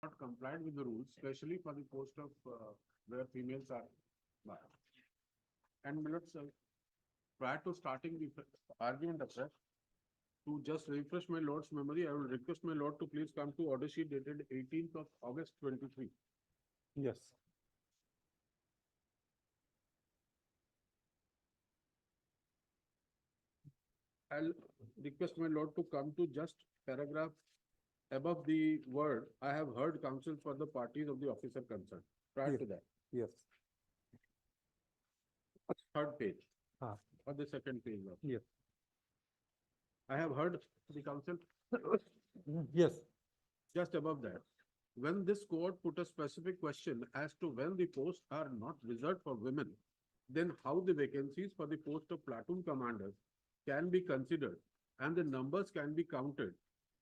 not complied with the rules, especially for the post of where females are. And let's prior to starting the argument afresh, to just refresh my lord's memory, I will request my lord to please come to order sheet dated 18th of August 23. Yes. I'll request my lord to come to just paragraph above the word, I have heard counsel for the parties of the officer concerned. Prior to that, Yes. third page Ah. or the second page. Yes. I have heard the counsel Yes. just above that. When this court put a specific question as to when the posts are not reserved for women, then how the vacancies for the post of platoon commanders can be considered and the numbers can be counted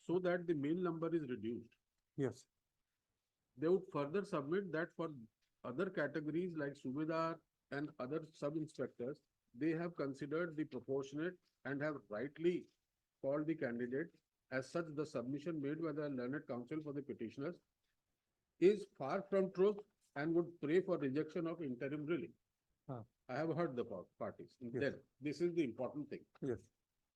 so that the male number is reduced. Yes. They would further submit that for other categories like Subedar and other sub-inspectors, they have considered the proportionate and have rightly called the candidate. As such, the submission made by the learned counsel for the petitioners is far from truth and would pray for rejection of interim ruling. Ah. I have heard the parties. Yes. Then, this is the important thing. Yes.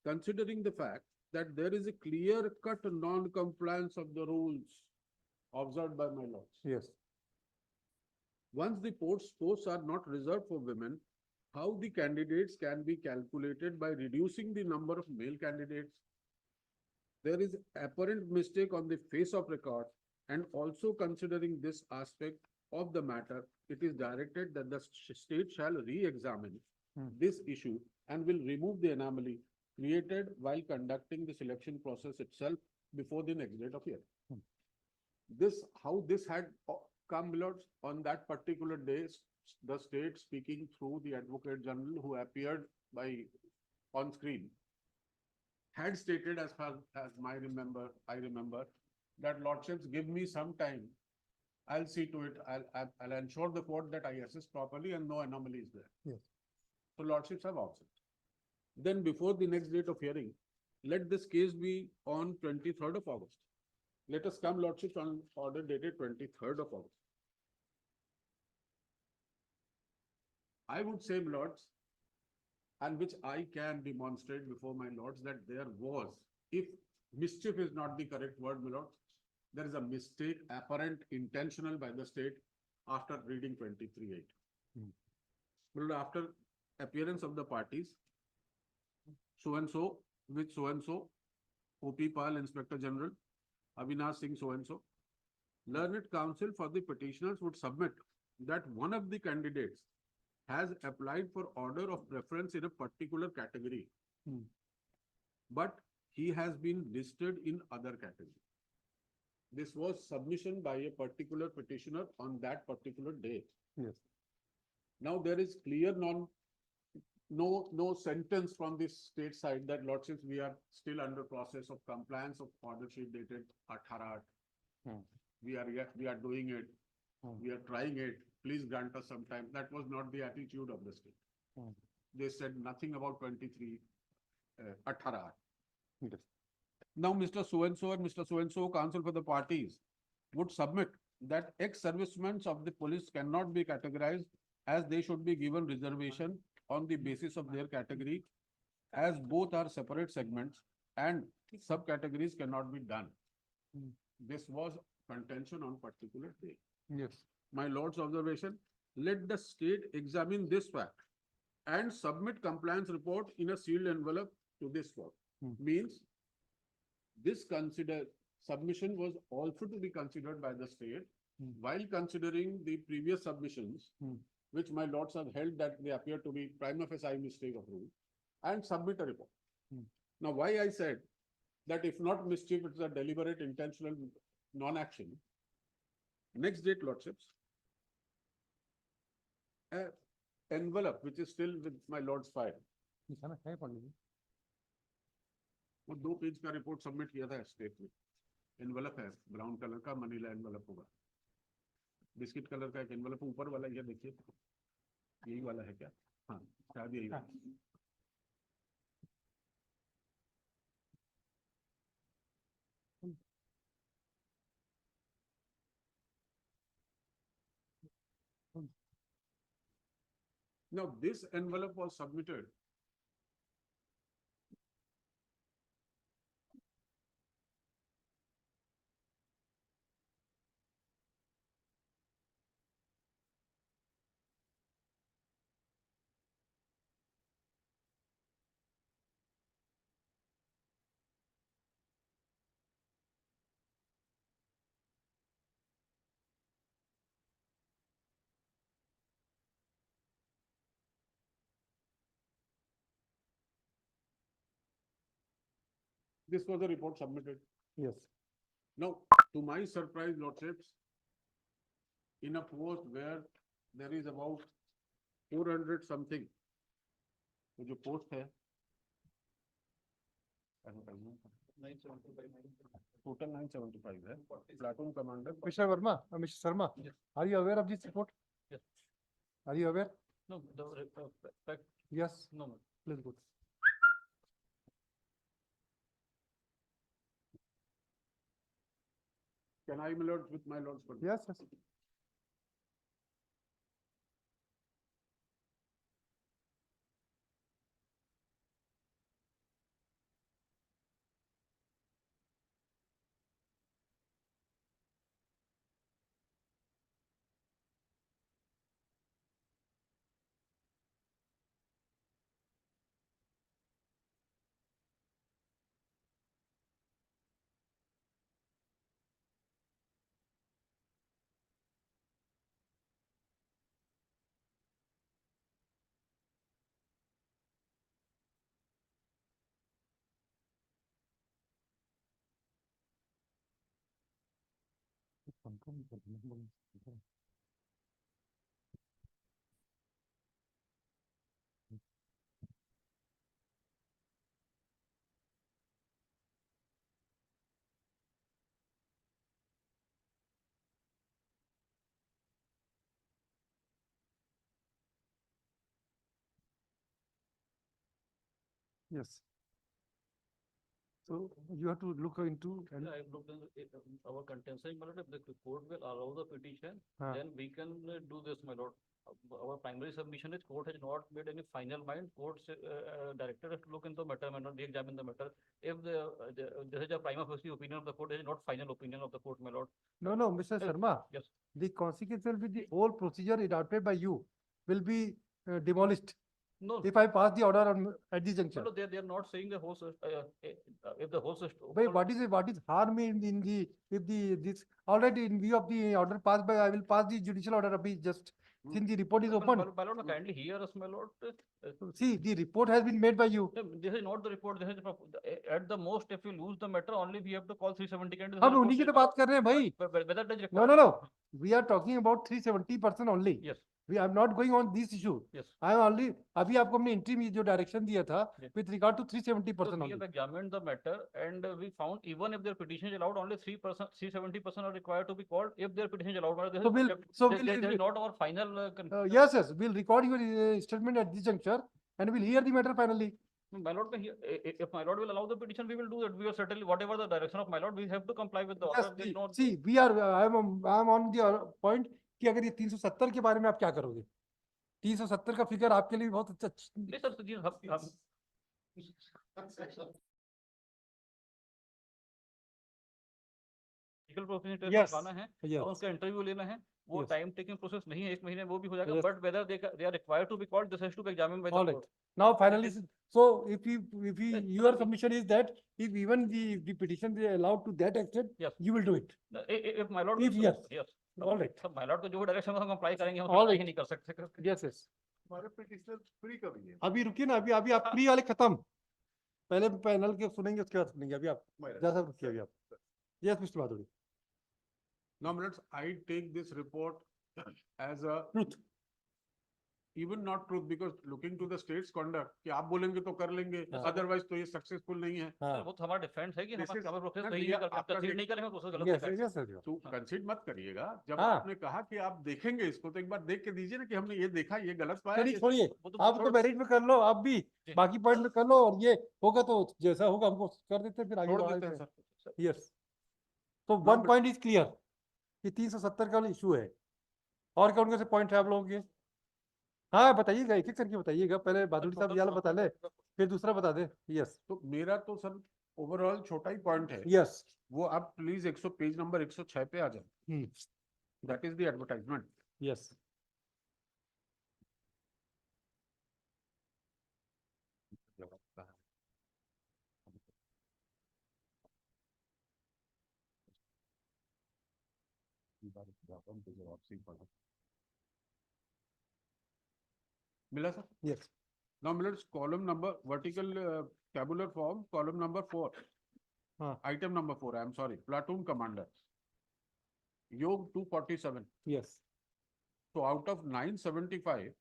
Considering the fact that there is a clear-cut non-compliance of the rules observed by my lords. Yes. Once the posts are not reserved for women, how the candidates can be calculated by reducing the number of male candidates? There is apparent mistake on the face of record, and also considering this aspect of the matter, it is directed that the state shall re-examine this issue and will remove the anomaly created while conducting the selection process itself before the next date of hearing. How this had come, lords, on that particular day, the state speaking through the Advocate General who appeared on screen had stated, as far as I remember, that lordships, give me some time. I'll see to it. I'll ensure the court that I assess properly and no anomaly is there. Yes. So lordships have opted. Then before the next date of hearing, let this case be on 23rd of August. Let us come, lordships, on order dated 23rd of August. I would say, lords, and which I can demonstrate before my lords, that there was, if mischief is not the correct word, my lords, there is a mistake, apparent, intentional by the state after reading 23.8. But after appearance of the parties, so-and-so, with so-and-so, O.P. Pal, Inspector General, Avinash Singh, so-and-so, learned counsel for the petitioners would submit that one of the candidates has applied for order of preference in a particular category, but he has been listed in other category. This was submission by a particular petitioner on that particular day. Yes. Now there is clear no sentence from this state side that lordships, we are still under process of compliance of order sheet dated 18. We are doing it. We are trying it. Please grant us some time. That was not the attitude of the state. They said nothing about 23, 18. Yes. Now, Mr. So-and-so or Mr. So-and-so, counsel for the parties, would submit that ex-servicemen of the police cannot be categorized as they should be given reservation on the basis of their category, as both are separate segments and subcategories cannot be done. This was contention on particular day. Yes. My lord's observation, let the state examine this fact and submit compliance report in a sealed envelope to this court. Means this submission was also to be considered by the state while considering the previous submissions, which my lords have held that they appear to be prima facie mistake of rule, and submit a report. Now, why I said that if not mischief, it's a deliberate, intentional non-action. Next date, lordships, envelope which is still with my lord's file. वो 2 page का report submit किया था state में. Envelope है brown colour का, Manila envelope होगा. Biscuit colour का एक एनवेलप ऊपर वाला, ये देखिए, यही वाला है क्या? हाँ, शायद यही. Now, this envelope was submitted. This was a report submitted. Yes. Now, to my surprise, lordships, in a post where there is about 400 something, वो जो post है, total 975 है, platoon commander. Mr. Verma, Mr. Sharma, Yes. are you aware of this report? Yes. Are you aware? No, the fact, Yes, no, no. please go. Can I, my lords, with my lords? permission? Yes, yes. Yes. So you have to look into and I looked in our contention, my lord, if the court will allow the petition, Ah. then we can do this, my lord. Our primary submission is court has not made any final mind. Court's director has to look into the matter, my lord, re-examine the matter. If there is a prima facie opinion of the court, it is not final opinion of the court, my lord. no, Mr. Sharma, Yes. the consequence will be the whole procedure adopted by you will be demolished No, if I pass the order on at this no, juncture. no, they are not saying the whole, if the whole system. But what is harm in the if the this already in view of the order passed by I will pass the judicial order abhi just since the report is open. My lord, kindly hear us, my lord. See, the report has been made by you. No, this is not the report. This is at the most, if you lose the matter, only we have to call 370 candidates. हम उन्हीं की तो बात कर रहे हैं भाई. Whether it is No, required. no. We are talking about 370% only. Yes, We are not going on this issue. yes. I am only अभी आपको हमने इंट्री में जो डायरेक्शन दिया था Yes. with regard to So 370% we only. have examined the matter and we found even if their petition is allowed, only 3%, 370% are required to be called. If their petition is allowed, this So is we'll- this- so this- we'll- this is not our final. Yes, we'll record your statement at this juncture and we'll hear the matter finally. My lord, if my lord will allow the petition, we will do that. We are certainly whatever the direction of my lord, we have to comply with the Yes, order. There is no. see, we are I am on the point कि अगर ये 370 के बारे में आप क्या करोगे? 370 का फिगर आपके लिए भी बहुत अच्छा. नहीं सर, जी हम लीगल प्रोफेशन Yes. करवाना है Yes. और उसका इंटरव्यू लेना है, वो Yes. टाइम टेकिंग प्रोसेस नहीं है, 1 महीने वो भी हो जाएगा. Yes. But whether they are required to be called, this has to be examined by All the right. Court. Now finally, so if Yes, your sir. submission is that if even the petition is allowed to that extent, Yes. you will do it. If my lord, If yes. yes, All right. so my lord को जो direction हम apply करेंगे, हम All apply right. ही नहीं कर सकते. Yes, yes. हमारे petitioner free कभी है? अभी रुकिए ना, अभी आप प्री वाले खत्म. पहले पैनल के सुनेंगे उसके बाद सुनेंगे. अभी आप जैसा रुकिए अभी आप. Yes, Mr. Madhuri. Now, my lords, I take this report as a Truth. even not truth, because looking to the state's conduct, कि आप बोलेंगे तो कर लेंगे, हाँ. otherwise तो ये successful नहीं है. हाँ. वो तो हमारा डिफेंस है कि This is- हमारा प्रोसेस ना, सही ये नहीं कर आपका कंसीड नहीं करेंगे, प्रोसेस गलत Yes, है. yes, sir. तो कंसीड मत करिएगा. जब हाँ. आपने कहा कि आप देखेंगे इसको, तो एक बार देख के दीजिए ना कि हमने ये देखा, ये गलत पाया. चलिए ये- छोड़िए. वो तो आप तो मेरिट में कर लो, आप भी जी. बाकी पॉइंट में कर लो और ये होगा तो जैसा होगा हमको कर देते हैं, फिर आगे छोड़ बढ़ा देते हैं देते सर. हैं. Yes. तो No, one but- point is clear कि 370 का इशू है. और कौन कौन से पॉइंट है आप लोगों के? हाँ बताइएगा, एक एक करके बताइएगा, पहले बहादुर साहब ये वाला बता ले, फिर दूसरा बता दे। यस तो मेरा तो सर ओवरऑल छोटा ही पॉइंट है, यस। वो आप प्लीज 100 पेज नंबर 106 पे आ जाए। That is the advertisement. Yes मिला sir? Yes. Now let's column number vertical tabular form, column number 4. हाँ Item number 4, I am sorry, platoon commander. Yog 247. Yes. So out of 975,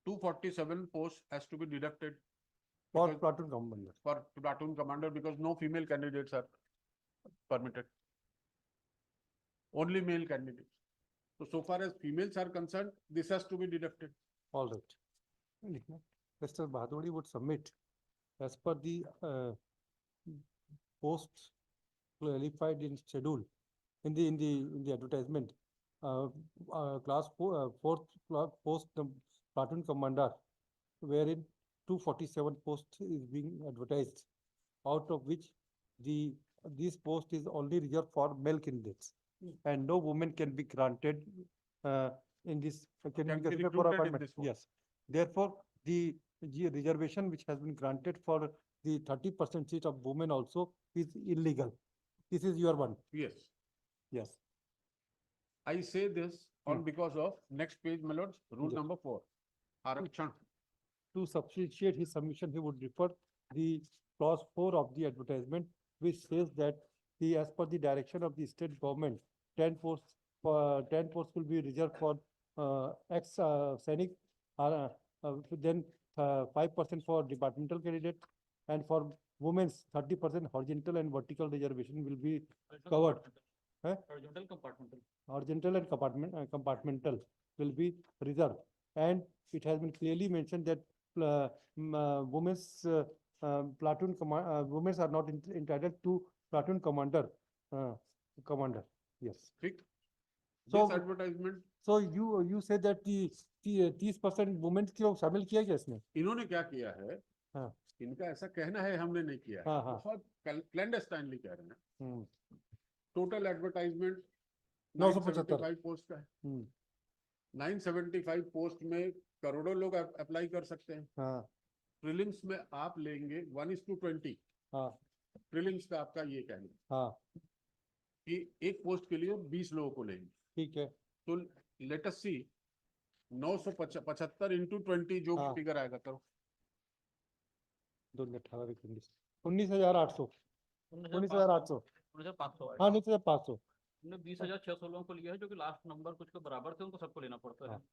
247 posts has to be deducted for because- platoon commander. for platoon commander because no female candidates are permitted. Only male candidates. So far as females are concerned, this has to be deducted. All right. लिखना, Mr. Bhaduri would submit as per the posts qualified in schedule in the advertisement. Class fourth post platoon commander, wherein 247 posts is being advertised, out of which this post is only reserved for male candidates, and no woman can be granted in this. Can Can be be considered for recruited in appointment. this post. Yes. Therefore, the reservation which has been granted for the 30% seat of women also is illegal. This is your one. Yes. Yes. I say this on Hmm. because of next page, my lords, rule Yes. number 4. Arakshan. To substantiate his submission, he would refer the clause 4 of the advertisement, which says that as per the direction of the state government, 10 posts will be reserved for ex Sainik, then 5% for departmental candidate, and for women's 30% horizontal and vertical reservation will be covered. Horizontal compartmental. Horizontal and compartmental will be reserved, and it has been clearly mentioned that women's platoon women are not entitled to platoon commander. Yes. ठीक? So- This advertisement, So you say that the 30% women को शामिल किया गया इसमें? इन्होंने क्या किया है? हाँ। इनका ऐसा कहना है, हमने नहीं किया है। हाँ, हाँ। बहुत क्लैंडस्टाइनली कह रहे हैं। हम्म, टोटल एडवर्टाइजमेंट 975 975 पोस्ट का है। हम्म, 975 पोस्ट में करोड़ों लोग अप्लाई कर सकते हैं। हाँ प्रीलिम्स में आप लेंगे 1:20। हाँ प्रीलिम्स का आपका ये कहना है हाँ कि एक पोस्ट के लिए 20 लोगों को लेंगे। ठीक है। तो लेट अस सी 975 into 20 जो हाँ। फिगर आएगा करो। 19,800 19,800 19,500 हाँ 19,500 हमने 20,600 लोगों को लिया है, जो कि लास्ट नंबर कुछ के बराबर थे, उनको सबको लेना पड़ता है। हाँ।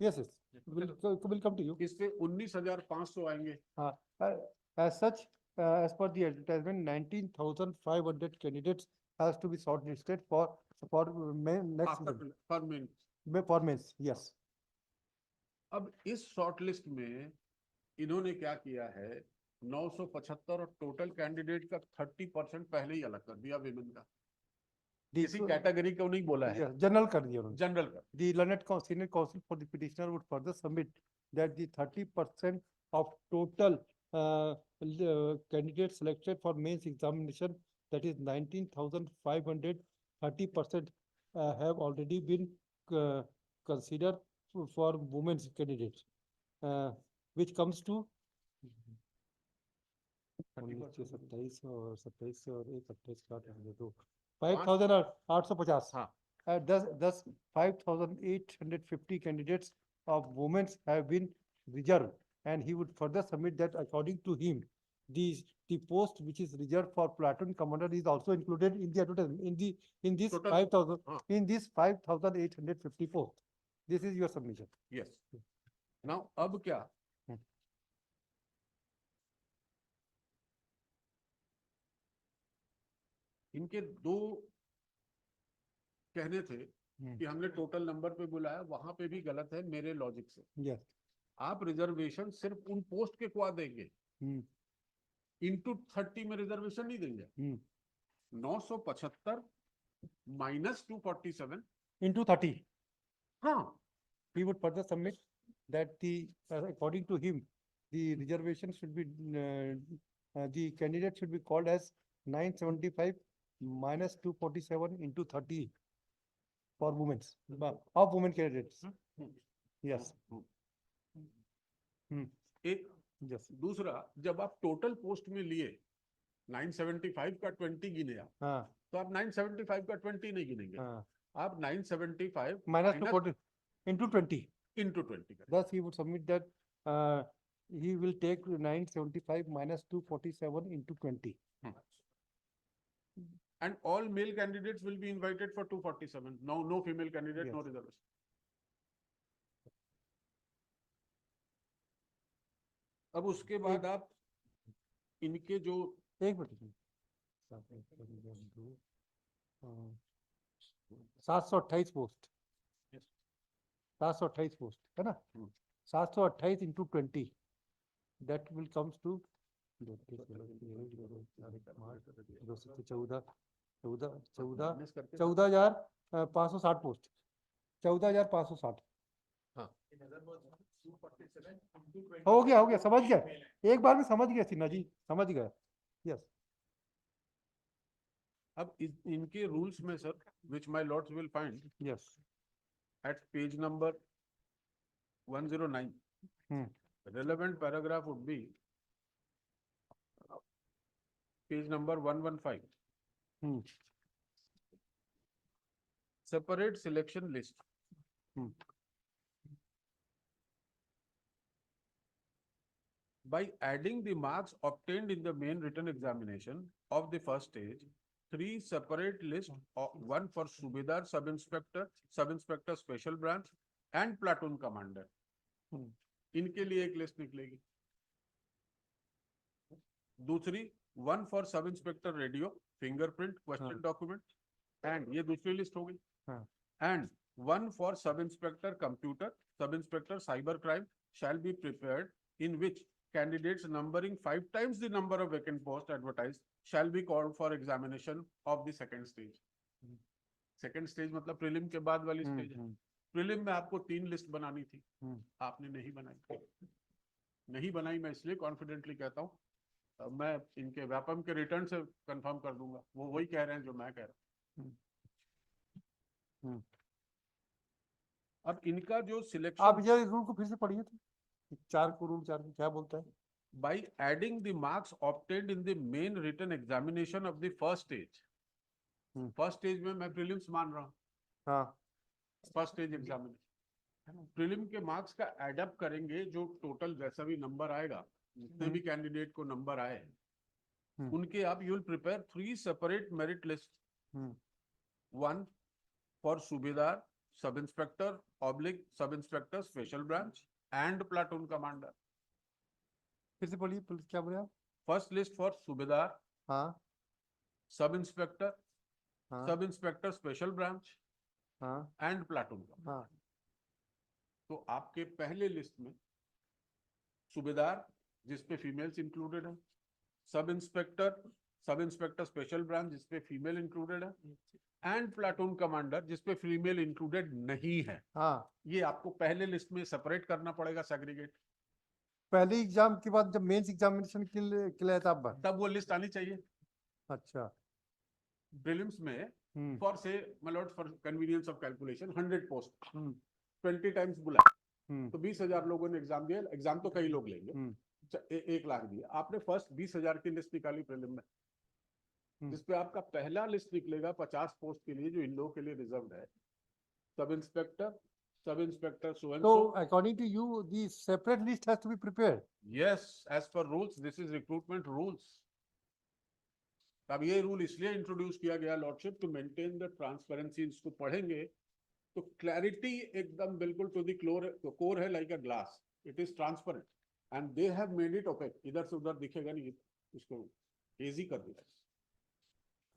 Yes, yes. Will come to you. इस पे 19,500 आएंगे। As such, as per the advertisement, 19,500 candidates has to be shortlisted for next पर मेन। for men's. Yes. अब इस शॉर्ट लिस्ट में इन्होंने क्या किया है? 975 और टोटल कैंडिडेट का 30% पहले ही अलग कर दिया विमेन का। किसी कैटेगरी को नहीं बोला है, जनरल कर दिया उन्होंने। जनरल कर। The learned senior counsel for the petitioner would further submit that the 30% of total candidates selected for mains examination, that is 19,500, 30% have already been considered for women's candidates, which comes to 27 और 27 और 28 का 5,850. हाँ। Thus 5,850 candidates of women have been reserved, and he would further submit that according to him, the post which is reserved for platoon commander is also included in the advertisement in this Total- 5,000 हाँ। in this 5,850 post. This is your submission. Yes. Now अब क्या? इनके दो कहने थे कि हमने total number पे बुलाया, वहां पे भी गलत है मेरे लॉजिक से। Yes. आप रिजर्वेशन सिर्फ उन पोस्ट के को देंगे, Hmm. इंटू 30 में रिजर्वेशन नहीं देंगे। Hmm. 975 - 247 Into 30. हाँ he would further submit that according to him, the reservation should be, the candidate should be called as 975 minus 247 into 30 for women, of women candidates. Yes. एक Yes. दूसरा, जब आप total post में लिए 975 का 20 गिने आप, हाँ, तो आप 975 का 20 नहीं गिनेंगे, हाँ. आप 975 Minus 240 into 20. into 20 करेंगे. Thus, he would submit that he will take 975 minus 247 into 20. And all male candidates will be invited for 247. No female candidate, Yes. no reservation. अब उसके बाद आप इनके जो एक मिनट 728 पोस्ट, 728 पोस्ट है ना, 728 into 20, that will comes to 14,560 post, 14,560. हो गया, समझ गया, एक बार में समझ गया सिन्हा जी, समझ गया. यस. अब इनके रूल्स में sir, which my lords will find yes. at page number 109, relevant paragraph would be page number 115. Separate selection list. By adding the marks obtained in the main written examination of the first stage, 3 separate lists, one for Subedar, sub-inspector special branch and platoon commander. इनके लिए एक list निकलेगी. दूसरी, one for sub-inspector radio, fingerprint, question document, and ये दूसरी list हो गई. And one for sub-inspector computer, sub-inspector cybercrime shall be prepared, in which candidates numbering 5 times the number of vacant posts advertised shall be called for examination of the second stage. Second stage मतलब prelim के बाद वाली stage है. Prelim में आपको 3 list बनानी थी, आपने नहीं बनाई. नहीं बनाई, मैं इसलिए कॉन्फिडेंटली कहता हूँ, मैं इनके व्यापम के रिटर्न से कंफर्म कर दूंगा, वो वही कह रहे हैं जो मैं कह रहा हूँ. अब इनका जो सिलेक्शन, आप ये रूल को फिर से पढ़िए तो, 4 को रूल 4 को क्या बोलता है? by adding the marks obtained in the main written examination of the first stage. First stage में मैं prelims मान रहा हूँ. हाँ. First stage examination. Prelim के marks का add up करेंगे, जो total जैसा भी number आएगा, जितने भी candidate को number आए, उनके आप you will prepare 3 separate merit lists. One for Subedar, sub-inspector, sub-inspector special branch and platoon commander. फिर से पढ़िए, क्या बोले आप? First list for Subedar, हाँ, sub-inspector, हाँ, sub-inspector special branch हाँ, and platoon commander. हाँ. तो आपके पहले लिस्ट में सूबेदार, जिसपे फीमेल्स इंक्लूडेड है, सब इंस्पेक्टर स्पेशल ब्रांच जिसपे फीमेल इंक्लूडेड है, एंड प्लाटून कमांडर जिसपे फीमेल इंक्लूडेड नहीं है. हाँ. ये आपको पहले लिस्ट में सेपरेट करना पड़ेगा, सेग्रीगेट. पहले एग्जाम के बाद जब मेंस एग्जामिनेशन के लिए तब वो लिस्ट आनी चाहिए. अच्छा. प्रीलिम्स में फॉर से मतलब for convenience of calculation 100 post 20 times बुला, तो 20,000 लोगों ने एग्जाम दिया. एग्जाम तो कई लोग लेंगे, 1 लाख दिए. आपने फर्स्ट 20,000 की लिस्ट निकाली प्रीलिम में, जिसपे आपका पहला लिस्ट निकलेगा 50 पोस्ट के लिए, जो इन लोगों के लिए रिजर्व्ड है. Sub inspector so and So so. according to you, the separate list has to be prepared. Yes, as per rules, this is recruitment rules. अब ये रूल इसलिए इंट्रोड्यूस किया गया lordship, to maintain the transparency. इसको पढ़ेंगे तो clarity एकदम बिल्कुल टू द कोर है, like a glass. It is transparent and they have made it opaque. इधर से उधर दिखेगा नहीं, इसको हेजी कर दिया.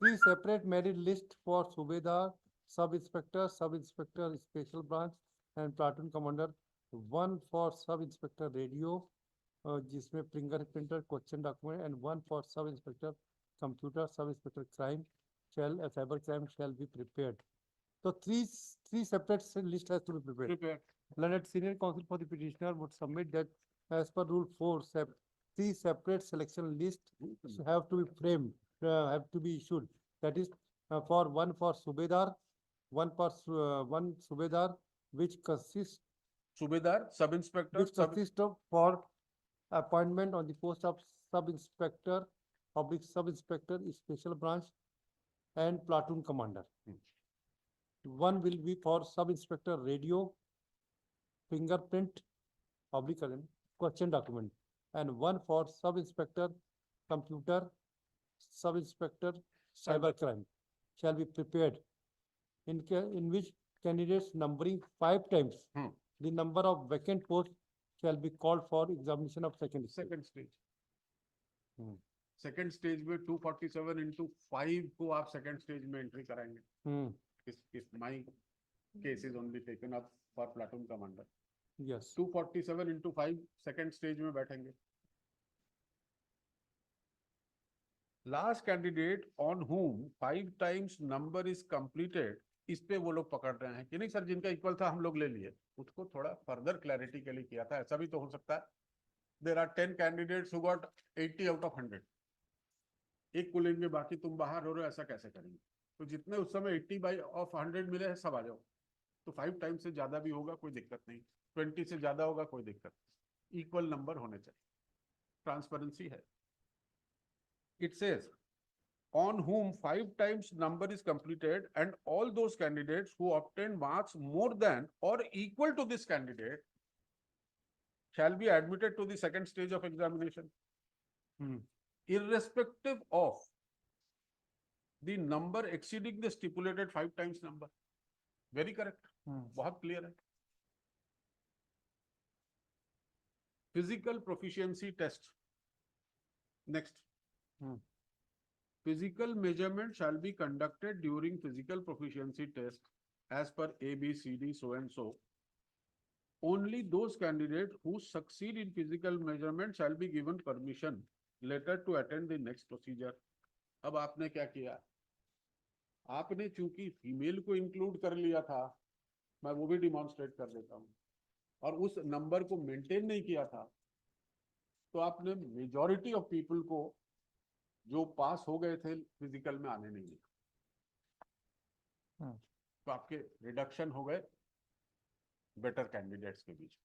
3 separate merit list for Subedar, sub-inspector special branch and platoon commander. 1 for sub-inspector radio, जिसमें fingerprint, question document, and 1 for sub-inspector computer, sub-inspector crime cyber crime shall be prepared. So three separate list has to be prepared. Prepare. Learned senior counsel for the petitioner would submit that as per rule 4, three separate selection lists have to be framed, have to be issued. That is for one for Subedar, one Subedar, which consists Subedar, sub-inspector, which consists of for appointment on the post of sub-inspector, public sub-inspector, special branch, and platoon commander. One will be for sub-inspector radio, fingerprint, public question document, and one for sub-inspector computer, sub-inspector cybercrime shall be prepared, in which candidates numbering 5 times the number of vacant posts shall be called for examination of second stage. Second stage में 247 into 5 को आप second stage में entry कराएंगे. If my case is only taken up for platoon commander. Yes. 247 into 5 second stage में बैठेंगे. Last candidate on whom 5 times number is completed, इस पे वो लोग पकड़ रहे हैं कि नहीं सर, जिनका इक्वल था हम लोग ले लिए. उसको थोड़ा फर्दर क्लैरिटी के लिए किया था. ऐसा भी तो हो सकता है. There are 10 candidates who got 80 out of 100. एक को लेंगे, बाकी तुम बाहर हो रहे हो, ऐसा कैसे करेंगे? तो जितने उस समय 80 by of 100 मिले हैं, सब आ जाओ. तो 5 times से ज्यादा भी होगा कोई दिक्कत नहीं, 20 से ज्यादा होगा कोई दिक्कत नहीं. इक्वल नंबर होने चाहिए. ट्रांसपेरेंसी है. It says on whom 5 times number is completed and all those candidates who obtain marks more than or equal to this candidate shall be admitted to the second stage of examination, irrespective of the number exceeding the stipulated 5 times number. Very correct. बहुत clear है. Physical proficiency test. Next. Physical measurement shall be conducted during physical proficiency test as per A, B, C, D, so and so. Only those candidates who succeed in physical measurement shall be given permission later to attend the next procedure. अब आपने क्या किया? आपने चूंकि female को include कर लिया था, मैं वो भी डिमॉन्स्ट्रेट कर देता हूँ, और उस नंबर को मेंटेन नहीं किया था, तो आपने मेजॉरिटी ऑफ पीपल को जो पास हो गए थे फिजिकल में आने नहीं दिया. तो आपके रिडक्शन हो गए बेटर कैंडिडेट्स के बीच.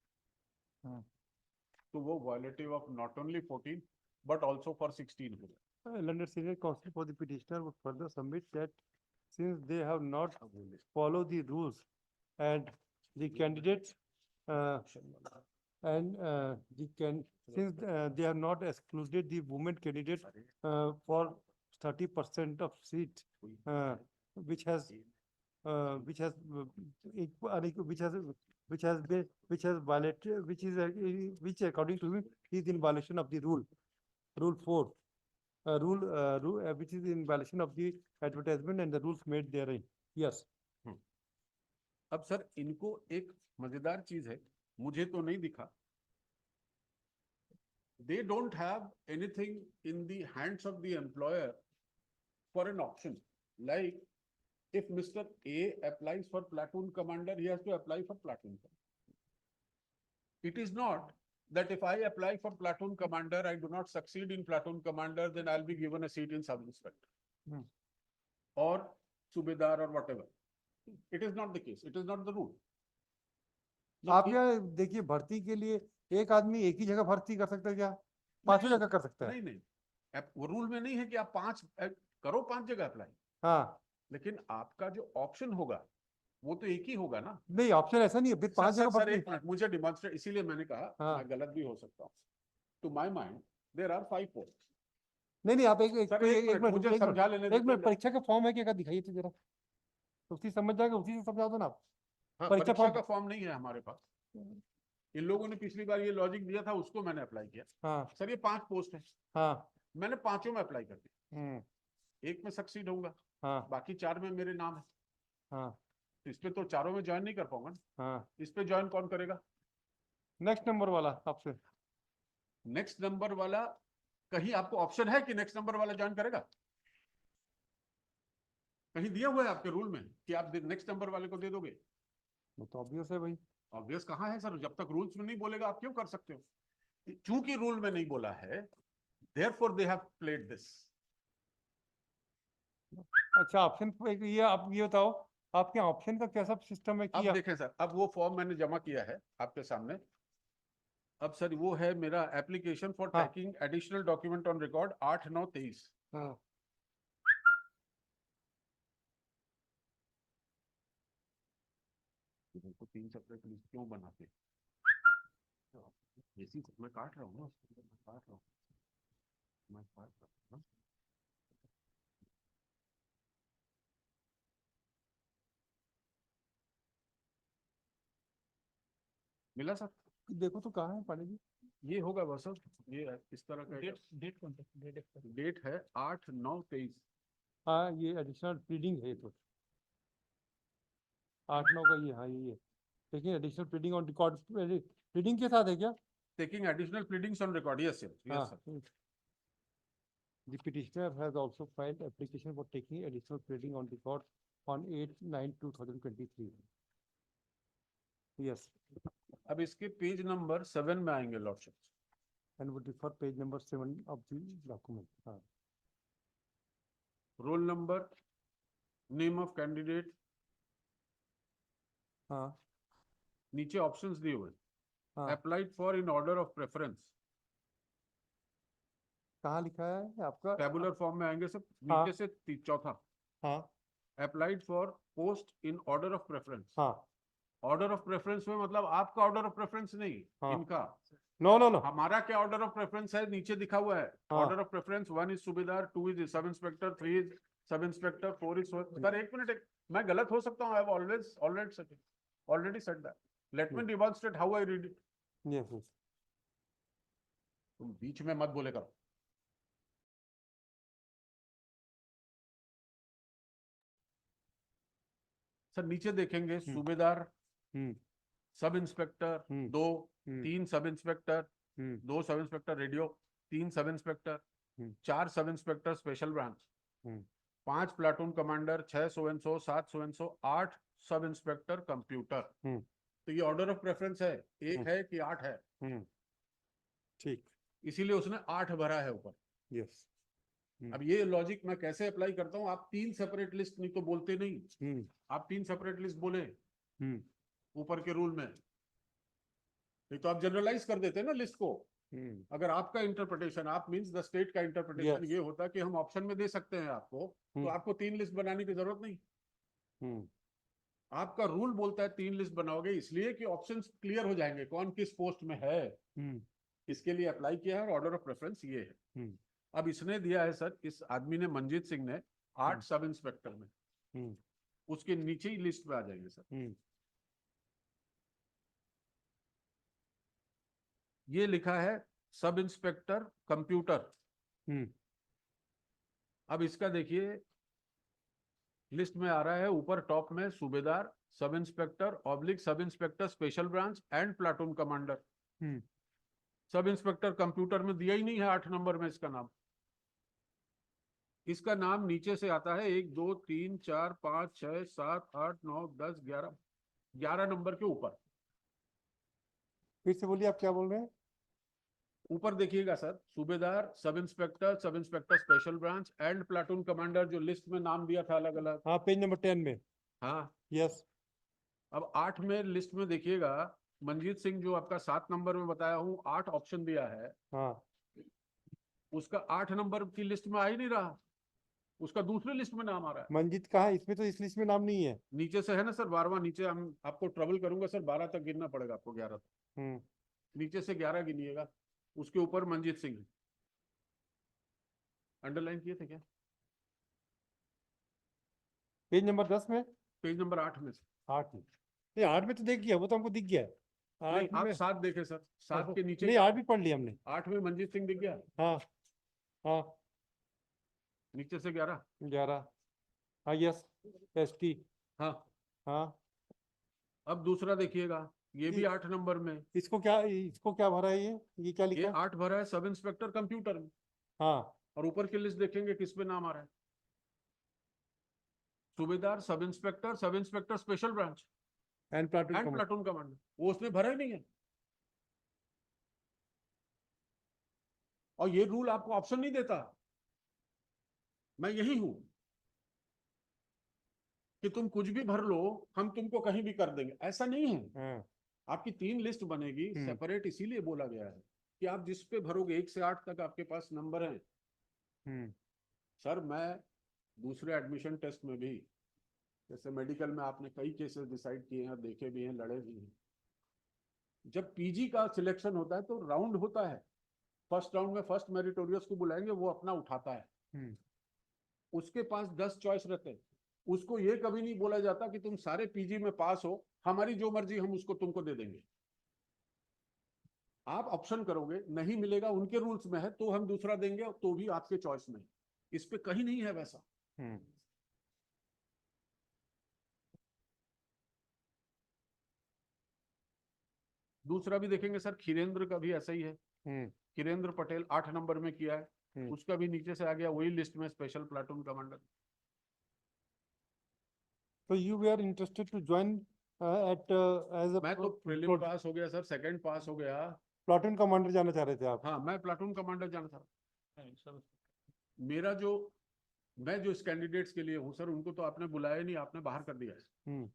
तो वो violative of not only 14 but also for 16 हो गए. London Senior Counsel for the petitioner would further submit that since they have not followed the rules and the candidates since they have not excluded the women candidate for 30% of seat, which has violated, which according to me is in violation of the rule 4, which is in violation of the advertisement and the rules made therein. Yes. अब sir इनको एक मजेदार चीज है, मुझे तो नहीं दिखा. They don't have anything in the hands of the employer for an option. Like if Mr. A applies for platoon commander, he has to apply for platoon commander. It is not that if I apply for platoon commander, I do not succeed in platoon commander, then I'll be given a seat in sub-inspector or subedar or whatever. It is not the case. It is not the rule. आप यहाँ देखिए, भर्ती के लिए एक आदमी एक ही जगह भर्ती कर सकता है क्या? 5 जगह कर सकता है? नहीं, वो रूल में नहीं है कि आप 5 करो, 5 जगह अप्लाई. हाँ, लेकिन आपका जो ऑप्शन होगा वो तो एक ही होगा ना. नहीं, ऑप्शन ऐसा नहीं है, फिर 5 जगह भर्ती. मुझे डिमॉन्स्ट्रेट, इसीलिए मैंने कहा मैं गलत भी हो सकता हूँ. To my mind there are 5 post. नहीं, आप एक मुझे समझा लेने. एक मिनट, परीक्षा का फॉर्म है क्या? दिखाइए तो जरा, उसी समझ जाएगा, उसी से समझा दो ना आप. परीक्षा का फॉर्म नहीं है हमारे पास. इन लोगों ने पिछली बार ये लॉजिक दिया था, उसको मैंने अप्लाई किया. हाँ सर, ये 5 पोस्ट है. हाँ, मैंने 5 में अप्लाई कर दिया. एक में सक्सीड होऊंगा, हाँ, बाकी 4 में मेरे नाम है. हाँ, इस पे तो 4 में ज्वाइन नहीं कर पाऊंगा. हाँ. इस पे ज्वाइन कौन करेगा? नेक्स्ट नंबर वाला आपसे. नेक्स्ट नंबर वाला, कहीं आपको ऑप्शन है कि नेक्स्ट नंबर वाला ज्वाइन करेगा? कहीं दिया हुआ है आपके रूल में कि आप नेक्स्ट नंबर वाले को दे दोगे? वो तो ऑब्वियस है भाई। ऑब्वियस कहाँ है सर? जब तक रूल्स में नहीं बोलेगा आप क्यों कर सकते हो? चूंकि रूल में नहीं बोला है, therefore they have played this. अच्छा ऑप्शन ये आप ये बताओ आपके ऑप्शन का कैसा सिस्टम है कि अब देखें सर, अब वो फॉर्म मैंने जमा किया है आपके सामने। अब सर वो है मेरा एप्लीकेशन फॉर हाँ। Tacking additional document on record 8/9/23। हाँ को 3 सेपरेट लिस्ट क्यों बनाते? इसी मैं काट रहा हूँ ना, मैं काट रहा हूँ। मिला सर? देखो तो कहाँ है पांडे जी? ये होगा बस सर, ये इस तरह का डेट कौन सा डेट? डेट है 8/9/23। हाँ ये एडिशनल रीडिंग है तो 8/9 का ये। हाँ ये लेकिन additional pleading on record reading के साथ है क्या? Taking additional pleadings on record, yes sir, हाँ। Yes sir. The petitioner has also filed application for taking additional pleading on record on 8/9/2023. Yes, अब इसके पेज नंबर 7 में आएंगे lordship, and would refer page number 7 of the document. हाँ roll number, name of candidate, हाँ नीचे options दिए हुए, हाँ। Applied for in order of preference. कहाँ लिखा है आपका? टेबुलर फॉर्म में आएंगे सब, हाँ। नीचे से चौथा, हाँ applied for post in order of preference. हाँ। ऑर्डर ऑफ प्रेफरेंस में मतलब आपका ऑर्डर ऑफ प्रेफरेंस नहीं, हाँ। इनका। No no no. हमारा क्या ऑर्डर ऑफ प्रेफरेंस है? नीचे दिखा हुआ है हाँ। Order of preference. 1 इज सूबेदार, 2 is sub inspector, 3 is sub inspector, 4 is sir. एक मिनट, मैं गलत हो सकता हूँ। I have already said that. Let me demonstrate how I read it. Yes yes. तुम बीच में मत बोले करो। सर नीचे देखेंगे, सूबेदार, sub inspector 2, 3 sub inspector, 2 sub inspector radio, 3 sub inspector, 4 sub inspector special branch, 5 platoon commander, 6 SO&SO, 7 SO&SO, 8 sub inspector computer. तो ये ऑर्डर ऑफ प्रेफरेंस है, 1 है कि 8 है? ठीक, इसीलिए उसने 8 भरा है ऊपर। यस। अब ये लॉजिक मैं कैसे अप्लाई करता हूँ? आप 3 सेपरेट लिस्ट नहीं तो बोलते नहीं, आप 3 सेपरेट लिस्ट बोले ऊपर के रूल में, नहीं तो आप जनरलाइज कर देते ना लिस्ट को। अगर आपका इंटरप्रिटेशन, आप मींस द स्टेट का इंटरप्रिटेशन ये होता कि हम ऑप्शन में दे सकते हैं आपको, तो आपको 3 लिस्ट बनाने की जरूरत नहीं। आपका रूल बोलता है 3 लिस्ट बनाओगे, इसलिए कि ऑप्शंस क्लियर हो जाएंगे कौन किस पोस्ट में है। इसके लिए अप्लाई किया है और ऑर्डर ऑफ प्रेफरेंस ये है। अब इसने दिया है सर, इस आदमी ने, मंजीत सिंह ने, 8 सब इंस्पेक्टर में, उसके नीचे ही लिस्ट पे आ जाएंगे सर। ये लिखा है सब इंस्पेक्टर कंप्यूटर। अब इसका देखिए लिस्ट में आ रहा है ऊपर टॉप में, सूबेदार, sub inspector oblique sub inspector special branch and platoon commander. Sub inspector computer में दिया ही नहीं है 8 नंबर में इसका नाम। इसका नाम नीचे से आता है 1 2 3 4 5 6 7 8 9 10 11 नंबर के ऊपर। फिर से बोलिए, आप क्या बोल रहे हैं? ऊपर देखिएगा सर, सूबेदार, sub inspector special branch and platoon commander, जो लिस्ट में नाम दिया था अलग अलग। हाँ पेज नंबर 10 में। हाँ यस। अब 8 में लिस्ट में देखिएगा, मंजीत सिंह जो आपका 7 नंबर में बताया हूँ, 8 ऑप्शन दिया है, हाँ उसका 8 नंबर की लिस्ट में आ ही नहीं रहा, उसका दूसरी लिस्ट में नाम आ रहा है। मंजीत कहाँ है इसमें? तो इस लिस्ट में नाम नहीं है। नीचे से है ना सर, 12वां नीचे। हम आपको ट्रबल करूंगा सर, 12 तक गिनना पड़ेगा आपको, 11 तक। नीचे से 11 गिनिएगा, उसके ऊपर मंजीत सिंह अंडरलाइन किए थे क्या? पेज नंबर 10 में। पेज नंबर 8 में से। 8 में नहीं, 8 में तो देख गया, वो तो हमको दिख गया है। नहीं, 8 आप में 7 देखे सर, 7 के नीचे नहीं, 8 भी पढ़ लिया हमने। 8 में मंजीत सिंह दिख गया, हाँ हाँ। नीचे से 11। 11। हाँ यस, ST। हाँ हाँ। अब दूसरा देखिएगा, ये भी 8 नंबर में। इसको क्या भरा है? ये क्या लिखा ये है? 8 भरा है सब इंस्पेक्टर कंप्यूटर में। हाँ। और ऊपर की लिस्ट देखेंगे किस पे नाम आ रहा है? सूबेदार, sub inspector special branch and platoon and platoon commander, वो उसने भरा ही नहीं है। और ये रूल आपको ऑप्शन नहीं देता, मैं यही हूं कि तुम कुछ भी भर लो, हम तुमको कहीं भी कर देंगे, ऐसा नहीं है। हाँ, आपकी 3 लिस्ट बनेगी सेपरेट, इसीलिए बोला गया है कि आप जिस पे भरोगे 1 से 8 तक आपके पास नंबर हैं। सर मैं दूसरे एडमिशन टेस्ट में भी, जैसे मेडिकल में आपने कई केसेस डिसाइड किए हैं, देखे भी हैं, लड़े भी हैं। जब पीजी का सिलेक्शन होता है तो राउंड होता है, फर्स्ट राउंड में फर्स्ट मेरिटोरियस को बुलाएंगे, वो अपना उठाता है, उसके पास 10 चॉइस रहते हैं। उसको ये कभी नहीं बोला जाता कि तुम सारे पीजी में पास हो, हमारी जो मर्जी हम उसको तुमको दे देंगे। आप ऑप्शन करोगे, नहीं मिलेगा, उनके रूल्स में है, तो हम दूसरा देंगे, तो भी आपके चॉइस में। इस पे कहीं नहीं है वैसा। दूसरा भी देखेंगे सर, खीरेंद्र का भी ऐसा ही है। खीरेंद्र पटेल 8 नंबर में किया है, उसका भी नीचे से आ गया वही लिस्ट में, special platoon commander. So you were interested to join at as a मैं तो प्रीलिम पास हो गया सर, सेकंड पास हो गया। प्लाटून कमांडर जाना चाह रहे थे आप? हाँ, मैं प्लाटून कमांडर जाना था। नहीं, सर मेरा जो, मैं जो इस कैंडिडेट्स के लिए हूँ सर, उनको तो आपने बुलाया नहीं, आपने बाहर कर दिया है।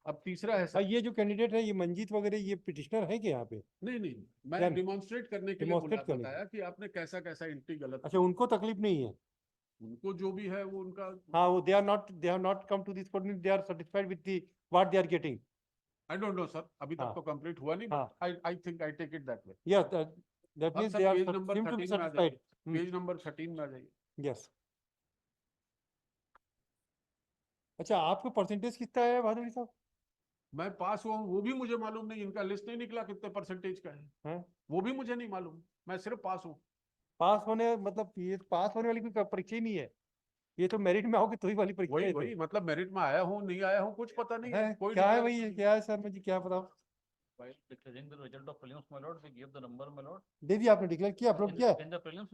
अब तीसरा है सर, ये जो कैंडिडेट है, ये मंजीत वगैरह, ये पिटिशनर है क्या यहाँ पे? नहीं, मैं Then- डिमॉन्स्ट्रेट करने के लिए Demonstrate करने बताया कि आपने कैसा कैसा एंट्री गलत अच्छा, उनको तकलीफ नहीं है? उनको जो भी है वो उनका। हाँ, वो they have not come to this point, they are satisfied with the what they are getting. I don't know sir, अभी तक हाँ, तो कंप्लीट हुआ नहीं, हाँ, I think I take it that way. yes, that अब means sir they are page number seem to be 13 में आ satisfied. जाइए, पेज नंबर 13 में आ जाइए। Yes. अच्छा, आपको परसेंटेज कितना है भादुड़ी साहब? मैं पास हुआ हूँ, वो भी मुझे मालूम नहीं, इनका लिस्ट नहीं निकला कितने परसेंटेज का है, हैं? वो भी मुझे नहीं मालूम, मैं सिर्फ पास हूँ। पास होने मतलब ये पास होने वाली कोई परीक्षा ही नहीं है, ये तो मेरिट में आओगे तो ही वाली परीक्षा वही है। वही मतलब मेरिट में आया हूँ नहीं आया हूँ कुछ पता नहीं है, कोई क्या है declare भाई, नहीं। क्या है सर, मुझे क्या बताओ? while declaring the result of prelims, my lord, we gave the number, my lord. दे दिया आपने, डिक्लेयर किया, अपलोड किया? In the prelims,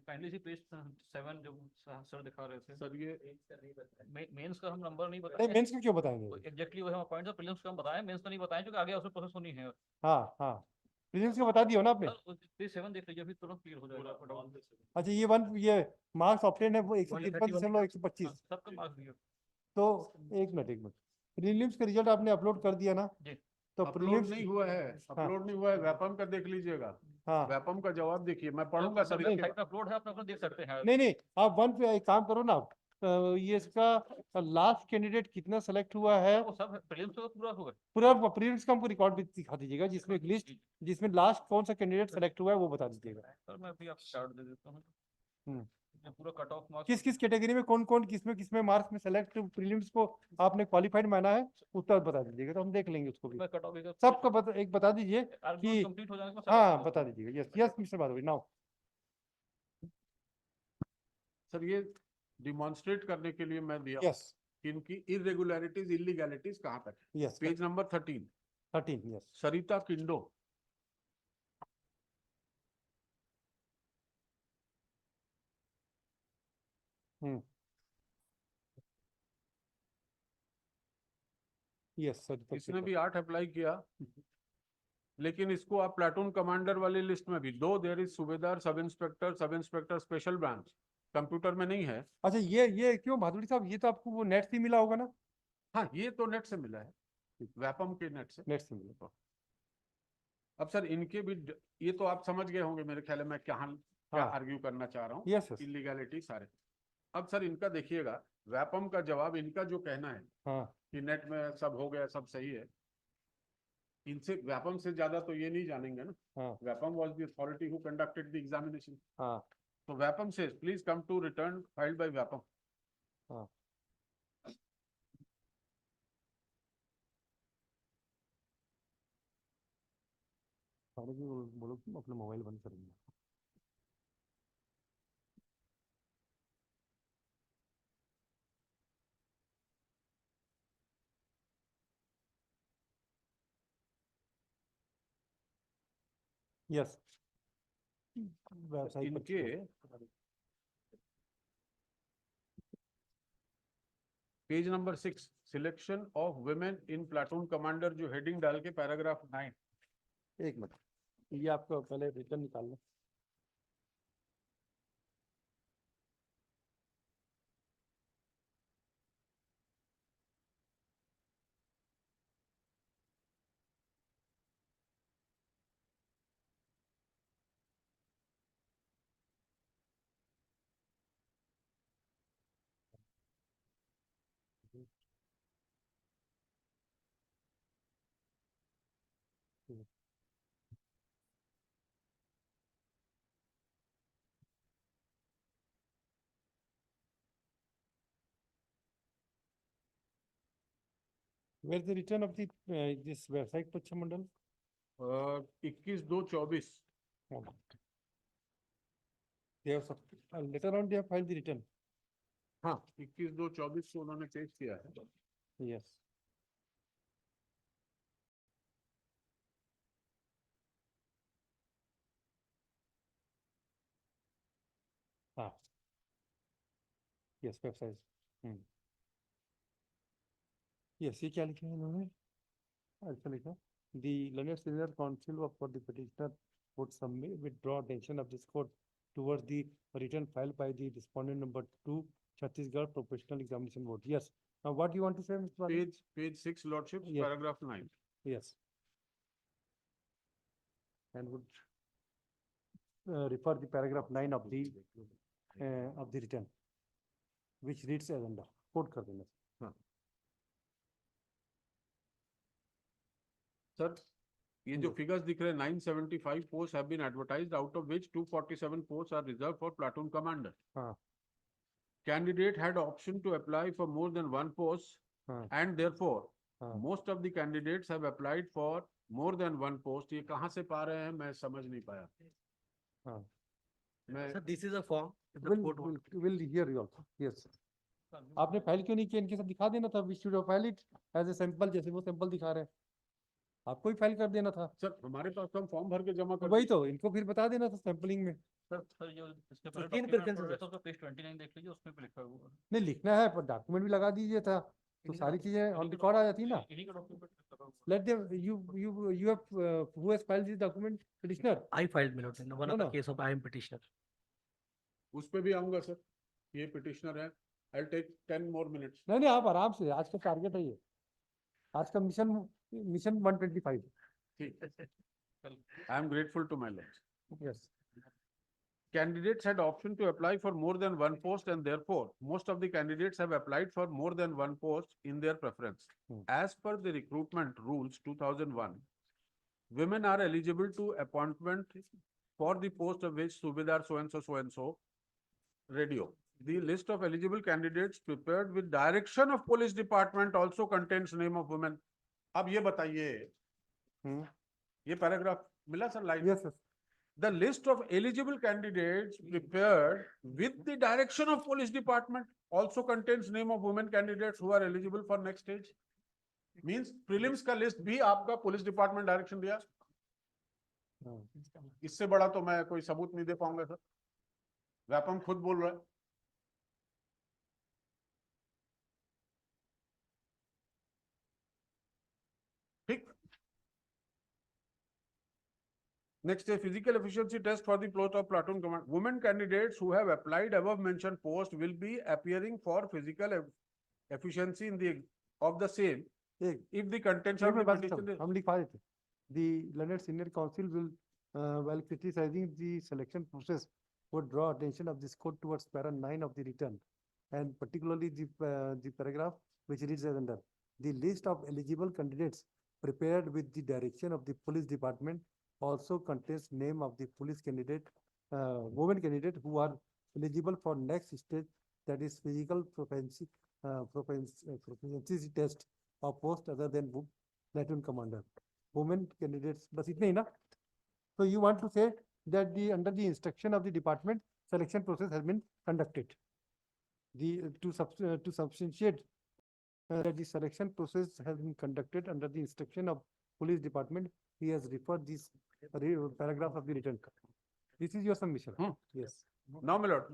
kindly see page 7 जो सर दिखा रहे थे। सर ये मेंस का हम नंबर नहीं नहीं, बताए। मेंस को क्यों बताएंगे? एग्जैक्टली वही हम पॉइंट, प्रीलिम्स का हम बताएं, मेंस का नहीं बताएं, क्योंकि आगे उसमें प्रोसेस होनी है। हाँ, हाँ, प्रीलिम्स का बता दिया ना आपने? सर पेज 7 देख लीजिए, फिर तुरंत क्लियर हो जाएगा। अच्छा, ये मार्क्स ऑब्टेन है वो 153.125। सबका मार्क्स दिया। तो एक मिनट, प्रीलिम्स का रिजल्ट आपने अपलोड कर दिया ना? जी। तो अपलोड प्रीलिम्स नहीं हुआ है, अपलोड नहीं हुआ है, वेपम का देख लीजिएगा। हाँ, वेपम का जवाब देखिए, मैं पढ़ूंगा सर इसके वेबसाइट पे अपलोड है, आप अपना देख सकते हैं। नहीं, आप वन पे एक काम करो ना आप, ये इसका लास्ट कैंडिडेट कितना सेलेक्ट हुआ है, वो सब प्रीलिम्स तो पूरा होगा। पूरा प्रीलिम्स का हमको रिकॉर्ड भी दिखा दीजिएगा, जिसमें एक लिस्ट, जिसमें लास्ट कौन सा कैंडिडेट सेलेक्ट हुआ है वो बता दीजिएगा। सर मैं अभी आपको चार्ट दे देता हूँ। पूरा कट ऑफ मार्क्स किस किस कैटेगरी में कौन कौन किसमें मार्क्स में सेलेक्ट प्रीलिम्स को आपने क्वालिफाइड माना है, उत्तर बता दीजिएगा, तो हम देख लेंगे उसको भी। कट ऑफ सबका एक बता दीजिए कि कंप्लीट हो जाएगा। हाँ, बता दीजिएगा। Yes yes mister Bhaduri, now. Sir ये डिमॉन्स्ट्रेट करने के लिए मैं दिया यस, कि इनकी इरेगुलरिटीज इलीगैलिटीज कहाँ तक है। Yes, page number 13, 13, yes. Sarita Kindo, yes sir, इसने भी 8 अप्लाई किया, लेकिन इसको आप प्लाटून कमांडर वाली लिस्ट में भी दो, देयर इज सूबेदार, sub inspector special branch, computer में नहीं है। अच्छा, ये क्यों भादुड़ी साहब, ये तो आपको वो नेट से मिला होगा ना? हाँ, ये तो नेट से मिला है, वेपम के नेट से। नेट से मिला। अब सर इनके भी ये तो आप समझ गए होंगे मेरे ख्याल में, मैं क्या आर्ग्यू करना चाह रहा हूँ। यस, इलीगैलिटी सारे। अब सर इनका देखिएगा, वेपम का जवाब, इनका जो कहना है हाँ, कि नेट में सब हो गया, सब सही है, इनसे वेपम से ज्यादा तो ये नहीं जानेंगे ना। हाँ, Vyapam was the authority who conducted the examination. हाँ, तो वेपम से please come to return filed by Vyapam. हाँ। बोलो तुम अपना मोबाइल बंद करेंगे। यस, इनके page number 6, selection of women in platoon commander, जो हेडिंग डाल के पैराग्राफ 9। एक मिनट, ये आपको पहले रिटर्न निकालना। Where is the return of the this website, Pachcham Mandal? 21/2/24। They have later on they have filed the return. हाँ, 21/2/24 को उन्होंने पेश किया है। Yes. हाँ. Yes, website. Yes, ये क्या लिखा है इन्होंने? अच्छा लिखा, the learned senior counsel for the petitioner would submit withdraw attention of this court towards the return filed by the respondent number 2, Chhattisgarh Professional Examination Board. Yes. Now, what do you want to say, Mr. Wali? Page 6, Lordship, Yes. paragraph 9. Yes. And would refer the paragraph 9 of the return, which reads as under. Quote कर देना. Sir, ये जो figures दिख रहे हैं, 975 post have been advertised, out of which 247 post are reserved for platoon commander. हाँ. Candidate had option to apply for more than one post, and therefore most of the candidates have applied for more than one post. ये कहाँ से पा रहे हैं, मैं समझ नहीं पाया। हाँ. मैं Sir, this is a form. Will hear you also. Yes. आपने फाइल क्यों नहीं किया? इनके साथ दिखा देना था. We should have filed it as a sample, जैसे वो सैंपल दिखा रहे हैं. आपको ही फाइल कर देना था. सर, हमारे पास तो हम फॉर्म भर के जमा कर वही तो इनको फिर बता देना था सैंपलिंग में. सर जो इसके पहले तीन document preferences पढ़ रहे है। थे, उसका पेज 29 देख लीजिए, उसमें भी लिखा हुआ है। नहीं लिखना है, पर डॉक्यूमेंट भी लगा दीजिए था, तो सारी चीजें ऑन रिकॉर्ड आ जाती ना. इन्हीं का डॉक्यूमेंट लगा हुआ है। Let them, you have, who has filed this document? Petitioner. I filed, my lord, in one of No, the no. case of I am petitioner. उस पे भी आऊंगा सर, ये पिटिशनर है। I'll take 10 more minutes. नहीं नहीं, आप आराम से, आज का टारगेट है ये, आज का मिशन 125. ठीक, I am grateful to my lords. Yes. Candidates had option to apply for more than one post, and therefore most of the candidates have applied for more than one post in their preference. As per the recruitment rules 2001, women are eligible to appointment for the post of which Subedar so and so radio. The list of eligible candidates prepared with direction of police department also contains name of women. अब ये बताइए, ये paragraph मिला sir line? Yes, yes. The list of eligible candidates prepared with the direction of police department also contains name of women candidates who are eligible for next stage. Means prelims का list भी आपका police department direction दिया। इससे बड़ा तो मैं कोई सबूत नहीं दे पाऊंगा सर। व्यापम खुद बोल रहा है। ठीक। Next, a physical efficiency test for the post of platoon command. Women candidates who have applied above mentioned post will be appearing for physical efficiency in the of the same. If the content of the petition is हम लिखवा देते. The learned senior counsel will, while criticizing the selection process, would draw attention of this court towards para 9 of the return, and particularly the paragraph which reads as under: the list of eligible candidates prepared with the direction of the police department also contains name of the police candidate, women candidate who are eligible for next stage, that is physical proficiency test or post other than platoon commander. Women candidates, बस इतने ही ना? So you want to say that under the instruction of the department, selection process has been conducted. To substantiate that the selection process has been conducted under the instruction of police department, he has referred this paragraph of the return. This is your submission. Hmm. Yes. No, my lord,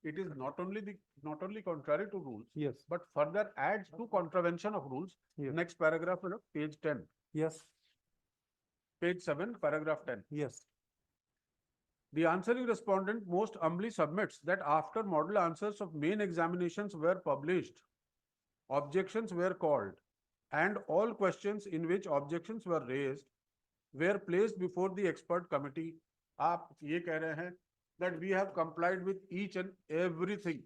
it is not only contrary to rules, Yes, but further adds to contravention of rules. Yes. Next paragraph, my lord, page 10, yes, page 7, paragraph 10. yes. The answering respondent most humbly submits that after model answers of main examinations were published, objections were called, and all questions in which objections were raised were placed before the expert committee. आप ये कह रहे हैं that we have complied with each and everything,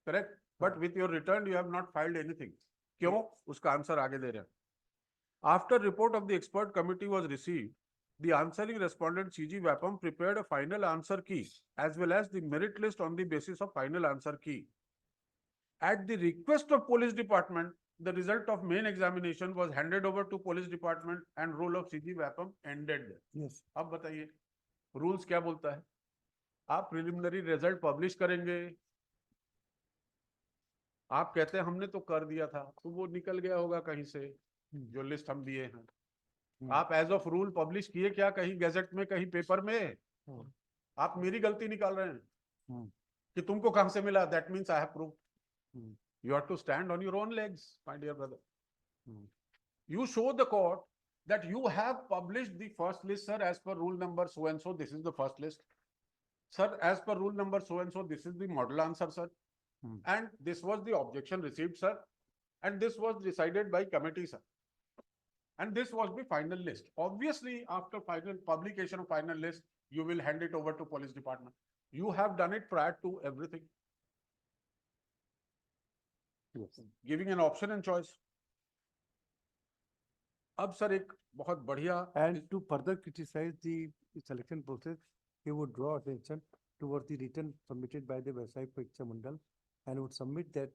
correct? But with your return, you have not filed anything. क्यों? उसका answer आगे दे रहे हैं. After report of the expert committee was received, the answering respondent CG Vapam prepared a final answer key as well as the merit list on the basis of final answer key. At the request of police department, the result of main examination was handed over to police department and role of CG Vapam ended. Yes. अब बताइए rules क्या बोलता है? आप preliminary result publish करेंगे, आप कहते हैं हमने तो कर दिया था, तो वो निकल गया होगा कहीं से जो लिस्ट हम दिए हैं. आप एज ऑफ रूल पब्लिश किए क्या कहीं गैजेट में, कहीं पेपर में? आप मेरी गलती निकाल रहे हैं कि तुमको कहां से मिला. That means I have prove. You have to stand on your own legs, my dear brother. You show the court that you have published the first list, sir, as per rule number so and so. This is the first list, sir. As per rule number so and so, this is the model answer, sir. And this was the objection received, sir. And this was decided by committee, sir. And this was the final list. Obviously, after final publication of final list, you will hand it over to police department. You have done it prior to everything. Yes. Giving an option and choice. अब sir एक बहुत बढ़िया And to further criticize the selection process, he would draw attention towards the written submitted by the Vyavsayic Pariksha Mandal and would submit that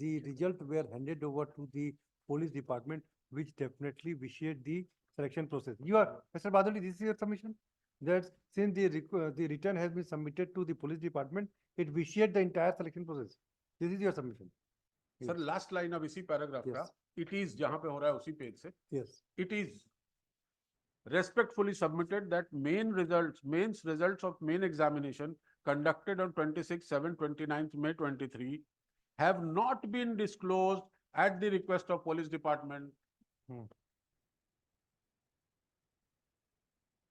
the result were handed over to the police department, which definitely vitiate the selection process. You are, Mr. Badali, this is your submission? That since the return has been submitted to the police department, it vitiate the entire selection process. This is your submission. Sir last line अब इसी paragraph का it is जहां पे हो रहा है उसी page से. Yes. It is respectfully submitted that mains results of main examination conducted on 26/7/29 May 23 have not been disclosed at the request of police department.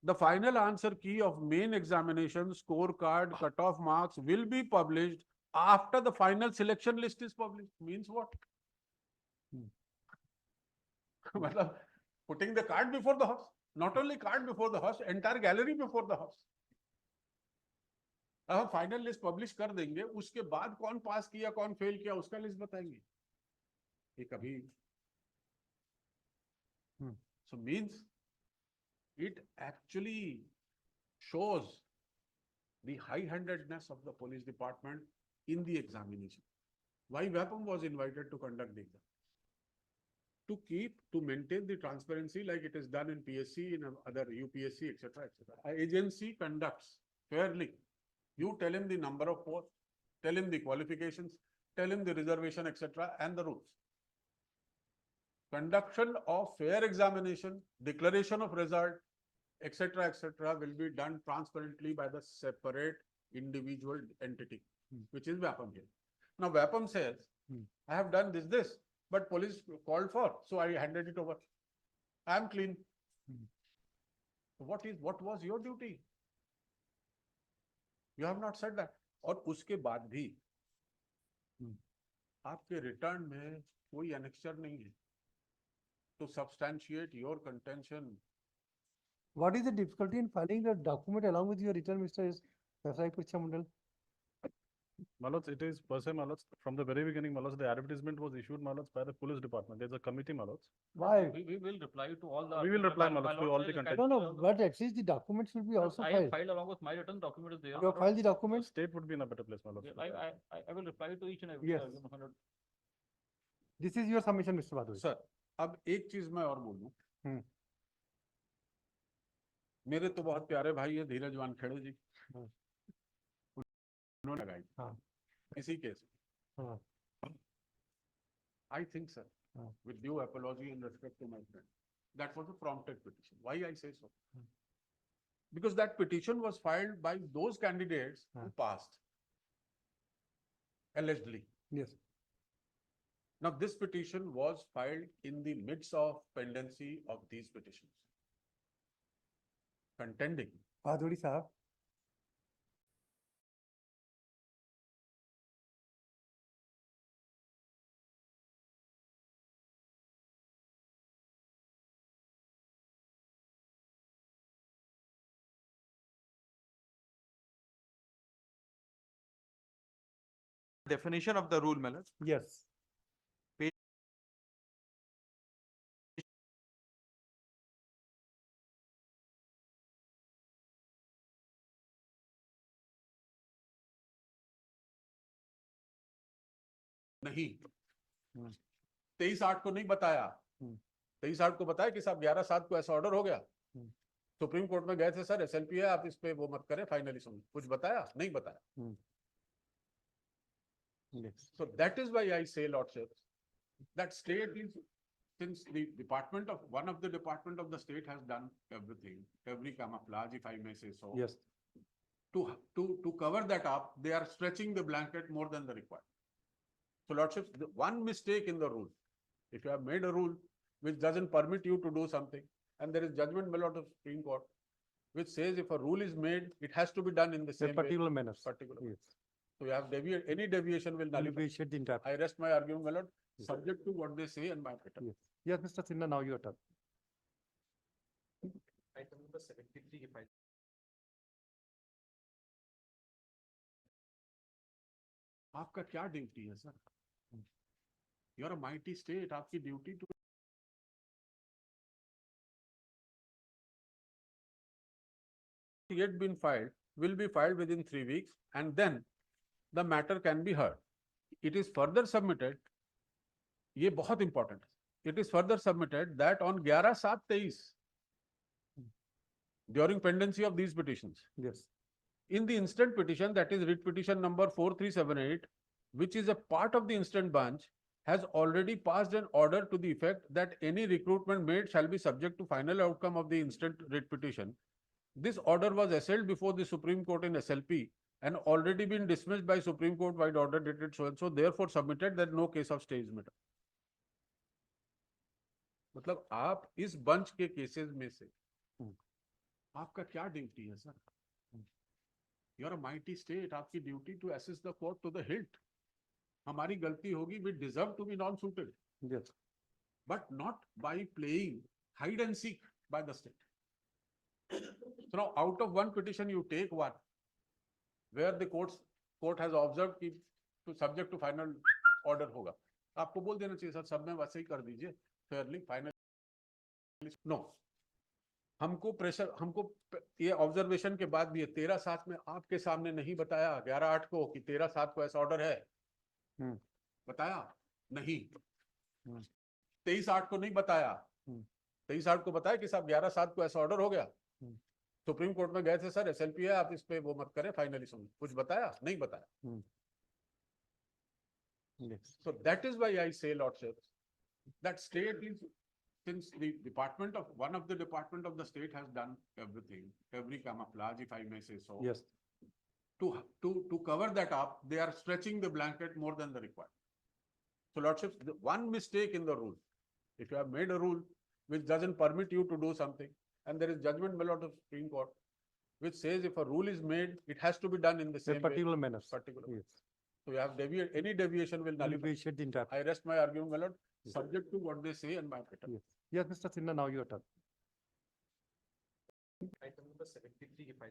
The final answer key of main examination scorecard cutoff marks will be published after the final selection list is published. Means what? मतलब putting the cart before the horse. Not only cart before the horse, entire gallery before the horse. अब हम final list publish कर देंगे, उसके बाद कौन पास किया कौन फेल किया उसका लिस्ट बताएंगे. ये कभी so means it actually shows the high-handedness of the police department in the examination. Why Vapam was invited to conduct the exam? To maintain the transparency like it is done in PSC, in other UPSC, etc., etc. An agency conducts fairly. You tell him the number of posts, tell him the qualifications, tell him the reservation, etc., and the rules. Conduction of fair examination, declaration of result, etc., etc., will be done transparently by the separate individual entity, which is Vapam here. Now Vapam says, I have done this, but police called for, so I handed it over. I am clean. What was your duty? You have not said that. और उसके बाद भी आपके return में कोई annexure नहीं है to substantiate your contention. What is the difficulty in filing the document along with your return, Mr. Vyavsayic Pariksha Mandal? Malots, it is per se, Malots, from the very beginning, Malots, the advertisement was issued, Malots, by the police department. There's a committee, Malots. Why? We will reply to all the. We will reply, my Malots, to lord, all the there is a content. No, but at least the document should be also I have filed. filed along with my return document is there. You have filed the document? State would be in a better place, Malots. I will reply to each and every. Yes. my lord. This is your submission, Mr. Badali. Sir अब एक चीज मैं और बोलूं. मेरे तो बहुत प्यारे भाई है धीरज वानखेड़े जी, उन्होंने लगाई इसी case. I think, sir, with due apology and respect to my friend, that was a prompted petition. Why I say so? because that petition was filed by those candidates who passed, allegedly. Yes. Now, this petition was filed in the midst of pendency of these petitions. Contending. Adhuri Sahab. Definition of the rule, my lord. Yes. नहीं 23/8 को नहीं बताया। 23/8 को बताया कि साहब 11/7 को ऐसा ऑर्डर हो गया। सुप्रीम कोर्ट में गए थे, सर एसएलपी है, आप इस पे वो मत करें, फाइनली सुन, कुछ बताया नहीं बताया। So that is why I say, Lordship, that state is, since the department of, one of the department of the state has done everything, every camouflage, if I may say so. Yes. To cover that up, they are stretching the blanket more than the required. So Lordship, the one mistake in the rule, if you have made a rule which doesn't permit you to do something, and there is judgment, my lord, of Supreme Court, which says if a rule is made, it has to be done in the In same way. particular manners. Particular. Yes. So you have any deviation will nullify. Nullify the entire. I rest my argument, my lord, subject to what they say and my pattern. Yes. Yes, Mr. Sinha, now your turn. Item number 73, if I. आपका क्या duty है sir? You are a mighty state. आपकी duty to yet been filed will be filed within 3 weeks, and then the matter can be heard. It is further submitted. ये बहुत important है. It is further submitted that on 11/7/23, during pendency of these petitions, Yes. in the instant petition, that is writ petition number 4378, which is a part of the instant bunch, has already passed an order to the effect that any recruitment made shall be subject to final outcome of the instant writ petition. This order was assailed before the Supreme Court in SLP and already been dismissed by Supreme Court by order dated so and so, therefore submitted that no case of stay is made. मतलब आप इस bunch के cases में से आपका क्या duty है sir? You are a mighty state. आपकी duty to assist the court to the hilt. हमारी गलती होगी, we deserve to be non-suited, Yes. but not by playing hide and seek by the state. So now out of one petition you take one where the court has observed कि to subject to final order होगा. आपको बोल देना चाहिए sir, सब में वैसे ही कर दीजिए, fairly, final. No. हमको प्रेशर, हमको ये ऑब्जर्वेशन के बाद भी 13/7 में आपके सामने नहीं बताया 11/8 को कि 13/7 को ऐसा ऑर्डर है। बताया नहीं। 23/8 को नहीं बताया। 23/8 को बताया कि साहब 11/7 को ऐसा ऑर्डर हो गया। सुप्रीम कोर्ट में गए थे, सर एसएलपी है, आप इस पे वो मत करें, फाइनली सुन, कुछ बताया नहीं बताया। Yes. So that is why I say, Lordship, that state is, since the department of, one of the department of the state has done everything, every camouflage, if I may say so. Yes. To cover that up, they are stretching the blanket more than the required. So Lordship, the one mistake in the rule, if you have made a rule which doesn't permit you to do something, and there is judgment, my lord, of Supreme Court, which says if a rule is made, it has to be done in the In same way. particular manners. Particular. Yes. So you have any deviation will nullify. Nullify the entire. I rest my argument, my lord, subject to what they say and my pattern. Yes. Yes, Mr. Sinha, now your turn. Item number 73, if I.